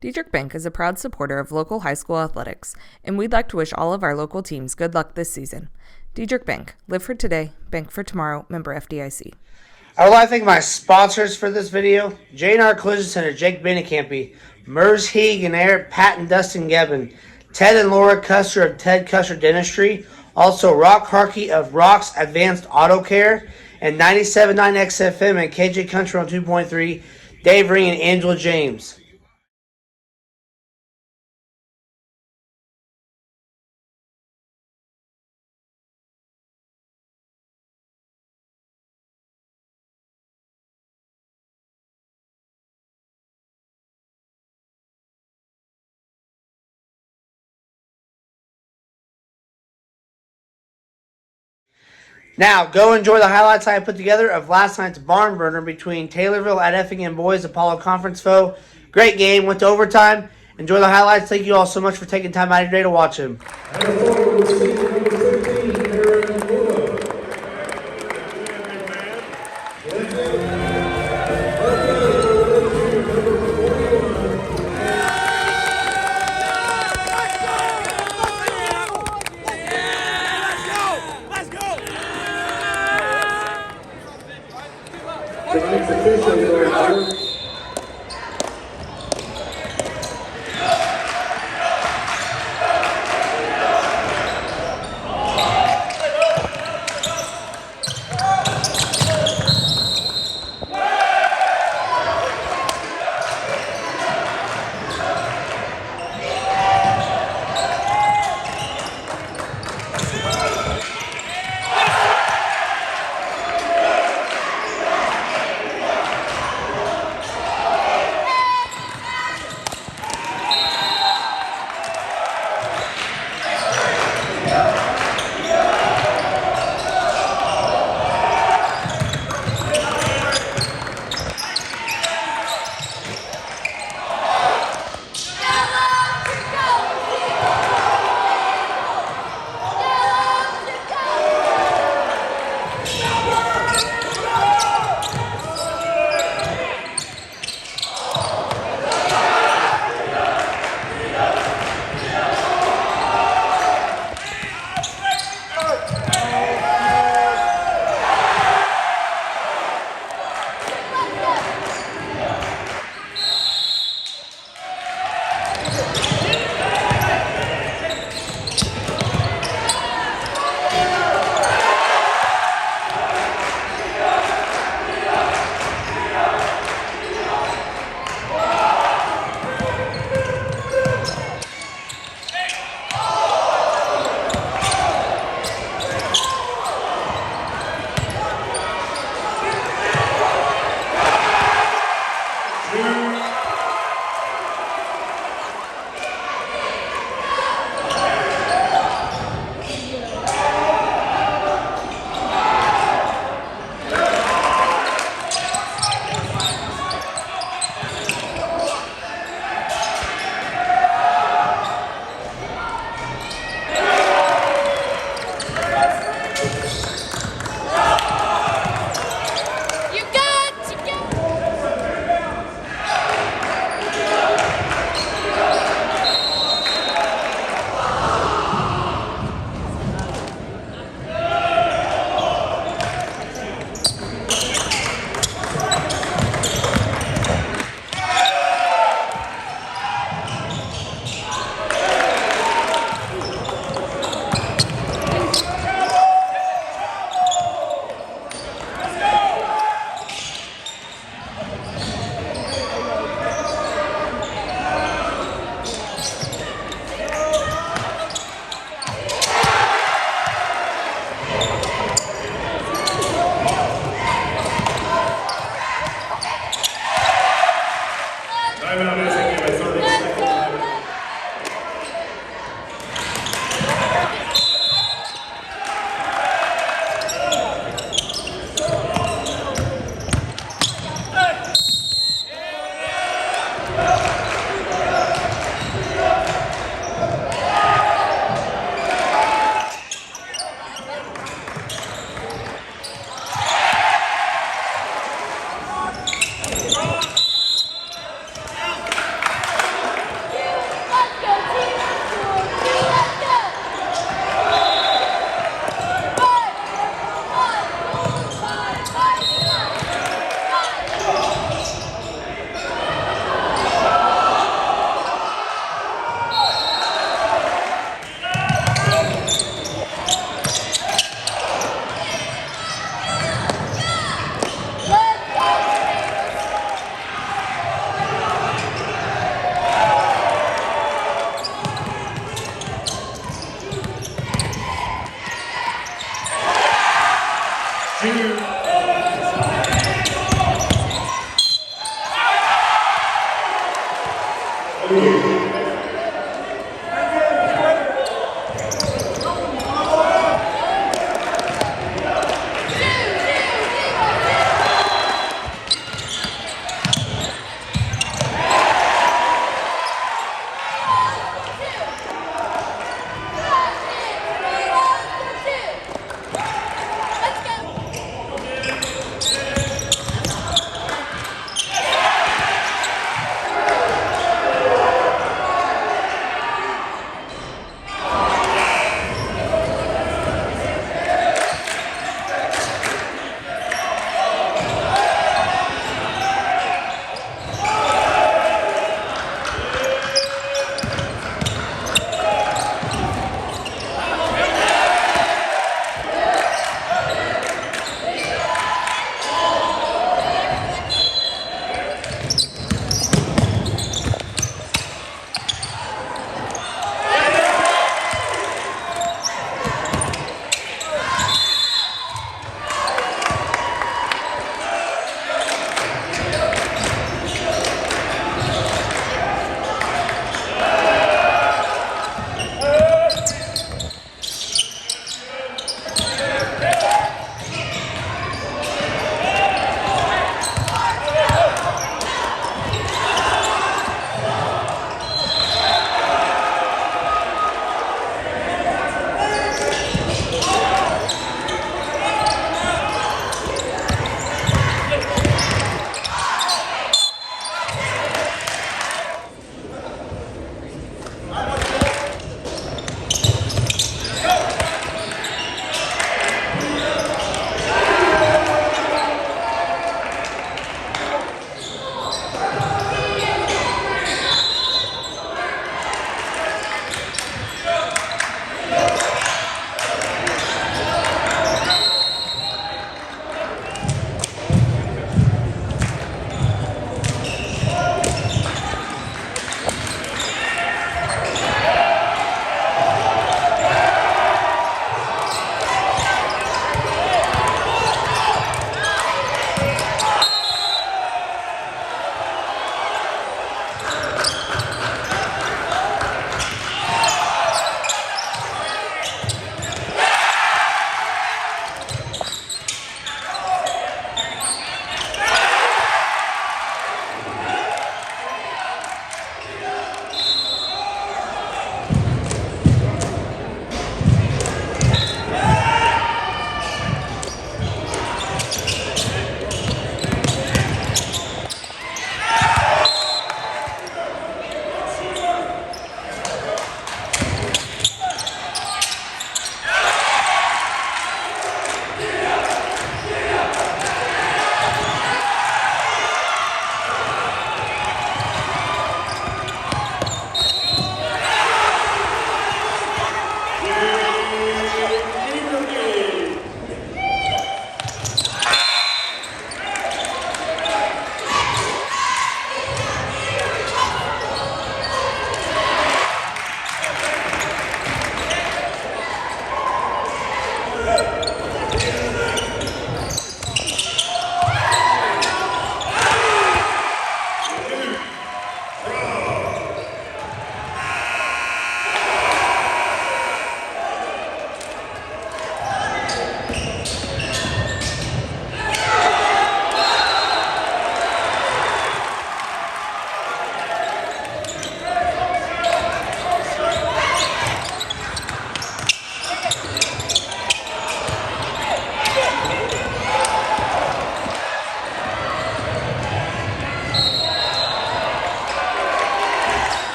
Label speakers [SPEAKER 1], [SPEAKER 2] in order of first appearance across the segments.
[SPEAKER 1] Diedrich Bank is a proud supporter of local high school athletics, and we'd like to wish all of our local teams good luck this season. Diedrich Bank, live for today, bank for tomorrow, member FDIC.
[SPEAKER 2] I would like to thank my sponsors for this video: J&R Collision Center, Jake Benecampy, Mers Heeg and Eric, Pat and Dustin Gebbin, Ted and Laura Custer of Ted Custer Dentistry, also Rock Harkey of Rock's Advanced Auto Care, and 97.9 XFM and KJ Country on 2.3, Dave Ring and Angela James. Now, go enjoy the highlights I put together of last night's barn burner between Taylorville at Effingham boys Apollo Conference foe. Great game, went to overtime. Enjoy the highlights. Thank you all so much for taking time out of your day to watch them.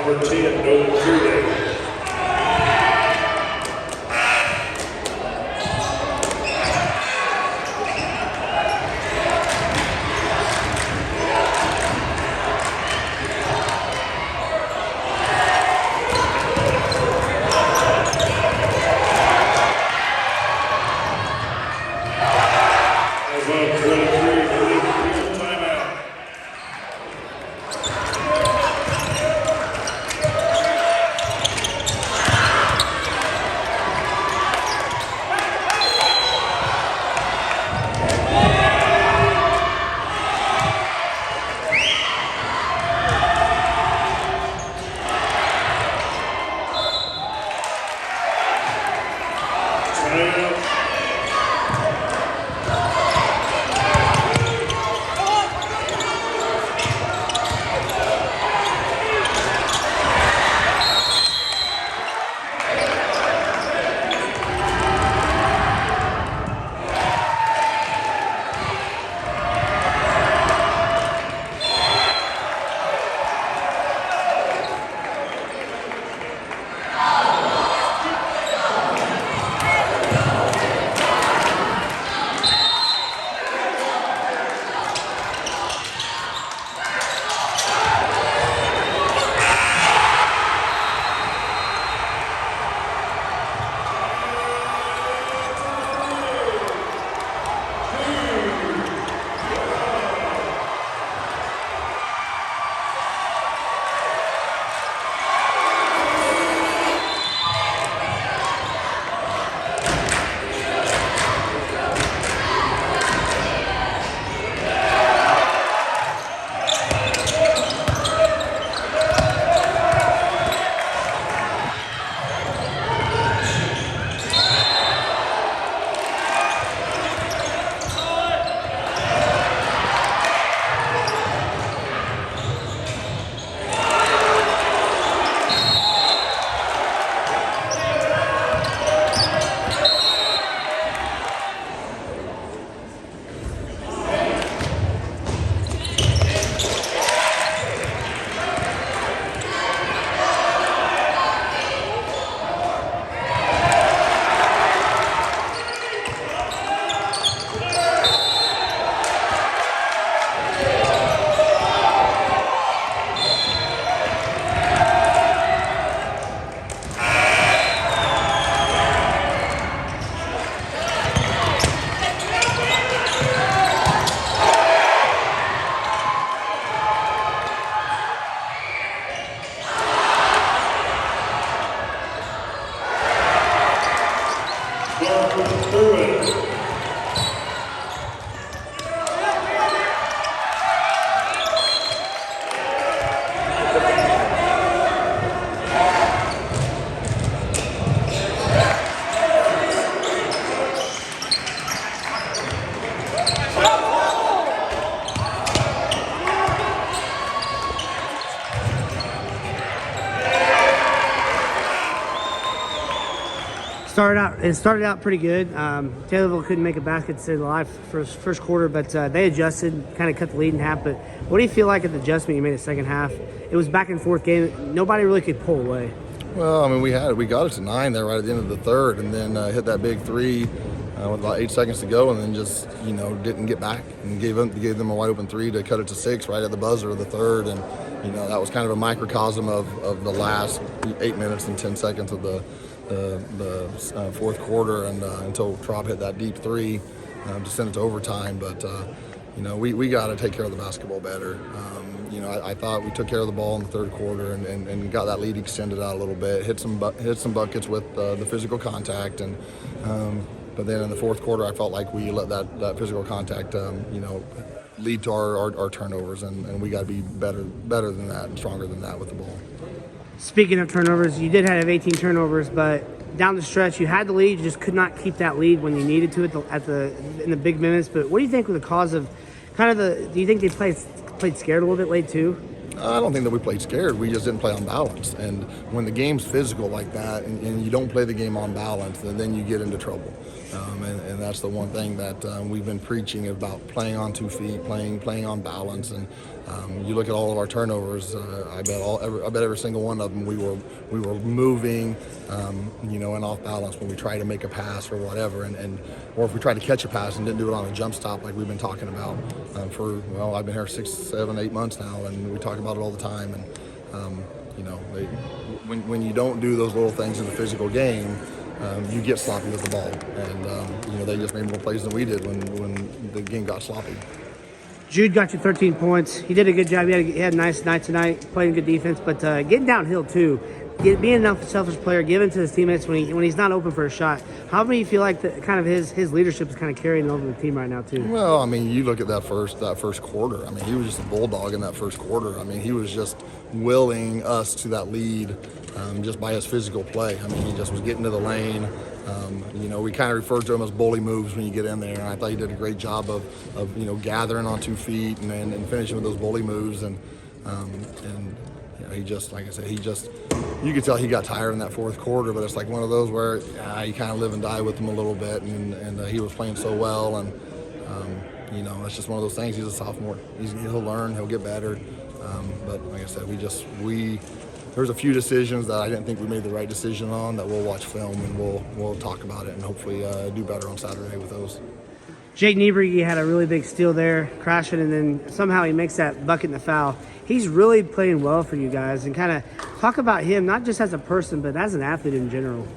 [SPEAKER 3] number 10, no Trudeau.
[SPEAKER 2] It started out pretty good. Taylorville couldn't make a basket to save the life for first quarter, but they adjusted, kind of cut the lead in half. But what do you feel like at the adjustment you made the second half? It was back and forth game. Nobody really could pull away.
[SPEAKER 4] Well, I mean, we got it to 9 there right at the end of the third, and then hit that big three with about 8 seconds to go, and then just didn't get back and gave them a wide open three to cut it to 6 right at the buzzer of the third, and that was kind of a microcosm of the last 8 minutes and 10 seconds of the fourth quarter, and until Traub hit that deep three to send it to overtime. But we got to take care of the basketball better. I thought we took care of the ball in the third quarter and got that lead extended out a little bit. Hit some buckets with the physical contact, and but then in the fourth quarter, I felt like we let that physical contact lead to our turnovers, and we got to be better than that and stronger than that with the ball.
[SPEAKER 2] Speaking of turnovers, you did have 18 turnovers, but down the stretch, you had the lead, you just could not keep that lead when you needed to in the big minutes. But what do you think was the cause of do you think they played scared a little bit late too?
[SPEAKER 4] I don't think that we played scared. We just didn't play on balance. And when the game's physical like that and you don't play the game on balance, then you get into trouble. And that's the one thing that we've been preaching about, playing on 2 feet, playing on balance. And You look at all of our turnovers. I bet every single one of them we were moving, and off balance when we try to make a pass or whatever, or if we try to catch a pass and didn't do it on a jump stop like we've been talking about I've been here 6, 7, 8 months now, and we talk about it all the time. And when you don't do those little things in the physical game, you get sloppy with the ball, and they just made more plays than we did when the game got sloppy.
[SPEAKER 2] Jude got you 13 points. He did a good job. He had a nice night tonight, playing good defense, but getting downhill too. Being an unselfish player, giving to his teammates when he's not open for a shot. How many feel like his leadership is kind of carrying over the team right now too?
[SPEAKER 4] Well, I mean, you look at that first quarter. I mean, he was just a bulldog in that first quarter. I mean, he was just willing us to that lead just by his physical play. I mean, he just was getting to the lane. We kind of referred to him as bully moves when you get in there, and I thought he did a great job of gathering on 2 feet and finishing with those bully moves. He just, like I said, you could tell he got tired in that fourth quarter, but it's like one of those where you kind of live and die with him a little bit, and he was playing so well, and it's just one of those things. He's a sophomore. He'll learn, he'll get better, but like I said, there's a few decisions that I didn't think we made the right decision on that we'll watch film and we'll talk about it and hopefully do better on Saturday with those.
[SPEAKER 2] Jake Nieberg had a really big steal there, crashing, and then somehow he makes that bucket in the foul. He's really playing well for you guys, and kind of talk about him, not just as a person, but as an athlete in general.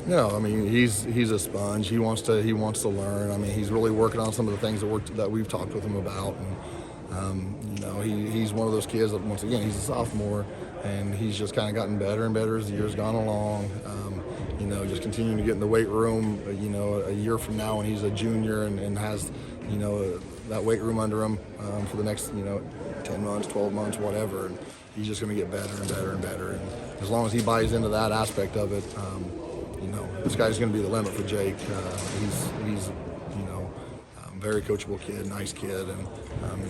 [SPEAKER 4] No, I mean, he's a sponge. He wants to learn. I mean, he's really working on some of the things that we've talked with him about. And, he's one of those kids that, once again, he's a sophomore, and he's just kind of gotten better and better as the year's gone along. Just continuing to get in the weight room, a year from now when he's a junior and has, that weight room under him for the next, 10 months, 12 months, whatever. And he's just going to get better and better and better. And as long as he buys into that aspect of it, this guy's going to be the limit for Jake. He's very coachable kid, nice kid, and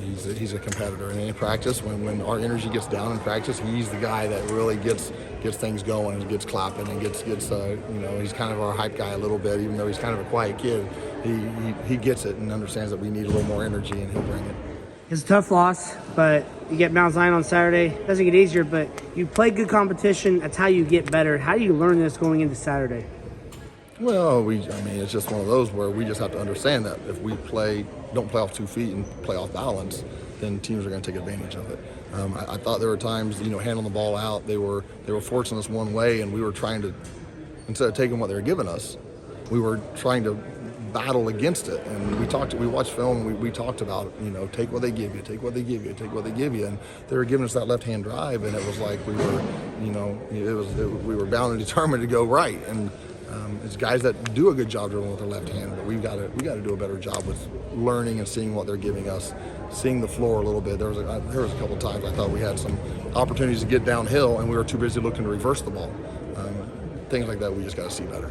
[SPEAKER 4] he's a competitor. And in practice, when our energy gets down in practice, he's the guy that really gets things going and gets clapping and gets he's kind of our hype guy a little bit, even though he's kind of a quiet kid. He gets it and understands that we need a little more energy, and he'll bring it.
[SPEAKER 2] It's a tough loss, but you get Mount Zion on Saturday. It doesn't get easier, but you play good competition. That's how you get better. How do you learn this going into Saturday?
[SPEAKER 4] Well, it's just one of those where we just have to understand that if we don't play off 2 feet and play off balance, then teams are going to take advantage of it. I thought there were times, handling the ball out, they were forcing us one way, and we were trying to, instead of taking what they were giving us, we were trying to battle against it. And we watched film, and we talked about, take what they give you, take what they give you, take what they give you. And they were giving us that left-hand drive, and it was like we were, we were bound and determined to go right. And it's guys that do a good job dribbling with their left hand, but we got to do a better job with learning and seeing what they're giving us, seeing the floor a little bit. There was a couple of times I thought we had some opportunities to get downhill, and we were too busy looking to reverse the ball. Things like that we just got to see better.